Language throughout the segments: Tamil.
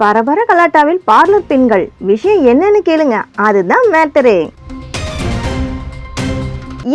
பரபர கலாட்டாவில் பார்லர் பெண்கள் விஷயம் என்னன்னு கேளுங்க, அதுதான் மேட்டரே.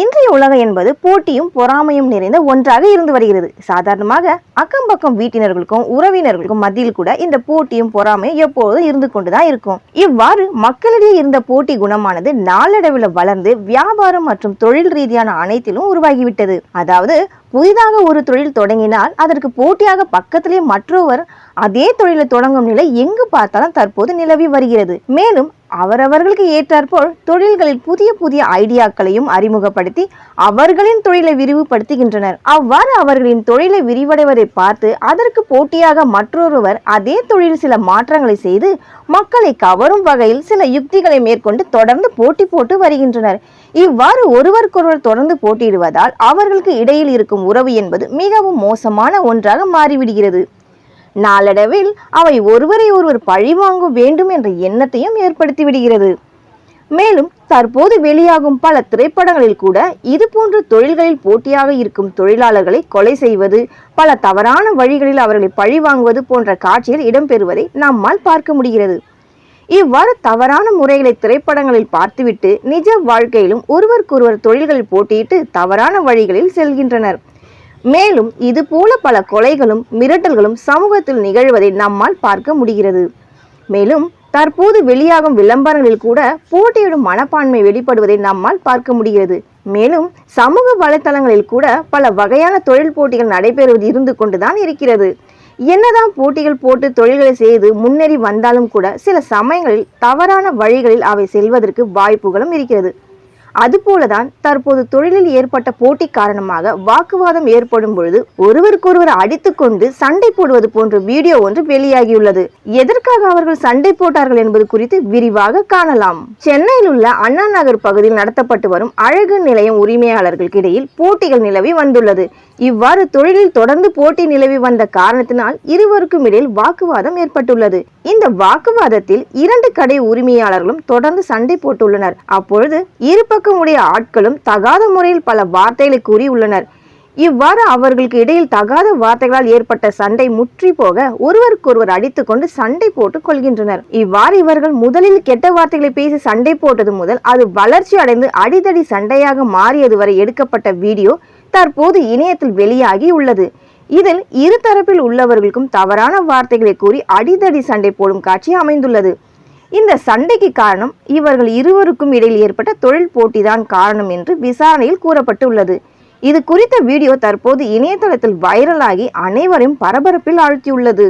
இன்றைய உலகம் என்பது போட்டியும் பொறாமையும் நிறைந்த ஒன்றாக இருந்து வருகிறது. சாதாரணமாக அக்கம் பக்கம் வீட்டினர்களுக்கும் உறவினர்களுக்கும் மத்தியில் கூட இந்த போட்டியும் பொறாமையும் எப்போதும் இருந்து கொண்டுதான் இருக்கும். இவ்வாறு மக்களிடையே இருந்த போட்டி குணமானது நாளடைவில் வளர்ந்து வியாபாரம் மற்றும் தொழில் ரீதியான அனைத்திலும் உருவாகிவிட்டது. அதாவது புதிதாக ஒரு தொழில் தொடங்கினால் அதற்கு போட்டியாக பக்கத்திலே மற்றொருவர் அதே தொழிலை தொடங்கும் நிலை எங்கு பார்த்தாலும் தற்போது நிலவி வருகிறது. மேலும் அவரவர்களுக்கு ஏற்றாற்போல் தொழில்களில் புதிய புதிய ஐடியாக்களையும் அறிமுகப்படுத்தி அவர்களின் தொழிலை விரிவுபடுத்துகின்றனர். அவ்வாறு அவர்களின் தொழிலை விரிவடைவதை பார்த்து அதற்கு போட்டியாக மற்றொருவர் அதே தொழில் சில மாற்றங்களை செய்து மக்களை கவரும் வகையில் சில யுக்திகளை மேற்கொண்டு தொடர்ந்து போட்டி போட்டு வருகின்றனர். இவ்வாறு ஒருவருக்கொருவர் தொடர்ந்து போட்டியிடுவதால் அவர்களுக்கு இடையில் இருக்கும் உறவு என்பது மிகவும் மோசமான ஒன்றாக மாறிவிடுகிறது. நாளடைவில் அவை ஒருவரை ஒருவர் பழிவாங்க வேண்டும் என்ற எண்ணத்தையும் ஏற்படுத்தி விடுகிறது. மேலும் தற்போது வெளியாகும் பல திரைப்படங்களில் கூட இது போன்ற தொழில்களில் போட்டியாக இருக்கும் தொழிலாளர்களை கொலை செய்வது, பல தவறான வழிகளில் அவர்களை பழிவாங்குவது போன்ற காட்சிகள் இடம்பெறுவதை நம்மால் பார்க்க முடிகிறது. இவ்வாறு தவறான முறைகளை திரைப்படங்களில் பார்த்துவிட்டு நிஜ வாழ்க்கையிலும் ஒருவருக்கொருவர் தொழில்களில் போட்டியிட்டு தவறான வழிகளில் செல்கின்றனர். மேலும் இது போல பல கொலைகளும் மிரட்டல்களும் சமூகத்தில் நிகழ்வதை நம்மால் பார்க்க முடிகிறது. மேலும் தற்போது வெளியாகும் விளம்பரங்களில் கூட போட்டியிடும் மனப்பான்மை வெளிப்படுவதை நம்மால் பார்க்க முடிகிறது. மேலும் சமூக வலைத்தளங்களில் கூட பல வகையான தொழில் போட்டிகள் நடைபெறுவது இருந்து கொண்டுதான் இருக்கிறது. என்னதான் போட்டிகள் போட்டு தொழில்களை செய்து முன்னேறி வந்தாலும் கூட சில சமயங்களில் தவறான வழிகளில் அவை செல்வதற்கு வாய்ப்புகளும் இருக்கிறது. அதுபோலதான் தற்போது தொழிலில் ஏற்பட்ட போட்டி காரணமாக வாக்குவாதம் ஏற்படும் பொழுது ஒருவருக்கொருவர் அடித்துக்கொண்டு சண்டை போடுவது போன்ற வீடியோ ஒன்று வெளியாகியுள்ளது. எதற்காக அவர்கள் சண்டை போட்டார்கள் என்பது குறித்து விரிவாக காணலாம். சென்னையில் உள்ள அண்ணா நகர் பகுதியில் நடத்தப்பட்டு வரும் அழகு நிலையம் உரிமையாளர்களுக்கு இடையில் போட்டிகள் நிலவி வந்துள்ளது. இவ்வாறு தொழிலில் தொடர்ந்து போட்டி நிலவி வந்த காரணத்தினால் இருவருக்கும் இடையில் வாக்குவாதம் ஏற்பட்டுள்ளது. இந்த வாக்குவாதத்தில் 2 கடை உரிமையாளர்களும் தொடர்ந்து சண்டை போட்டுள்ளனர். அப்பொழுது இருபக்கமுடைய ஆட்களும் தகாத முறையில் பல வார்த்தைகளை கூறியுள்ளனர். இவ்வாறு அவர்களுக்கு இடையில் தகாத வார்த்தைகளால் ஏற்பட்ட சண்டை முற்றி போக ஒருவருக்கொருவர் அடித்துக்கொண்டு சண்டை போட்டு கொள்கின்றனர். இவ்வாறு இவர்கள் முதலில் கெட்ட வார்த்தைகளை பேசி சண்டை போட்டது முதல் அது வளர்ச்சி அடைந்து அடிதடி சண்டையாக மாறியது வரை எடுக்கப்பட்ட வீடியோ தற்போது இணையத்தில் வெளியாகி உள்ளது. இதில் இரு தரப்பில் உள்ளவர்களுக்கும் தவறான வார்த்தைகளை கூறி அடிதடி சண்டை போடும் காட்சி அமைந்துள்ளது. இந்த சண்டைக்கு காரணம் இவர்கள் இருவருக்கும் இடையில் ஏற்பட்ட தொழில் போட்டிதான் காரணம் என்று விசாரணையில் கூறப்பட்டுள்ளது. இது குறித்த வீடியோ தற்போது இணையதளத்தில் வைரலாகி அனைவரையும் பரபரப்பில் ஆழ்த்தியுள்ளது.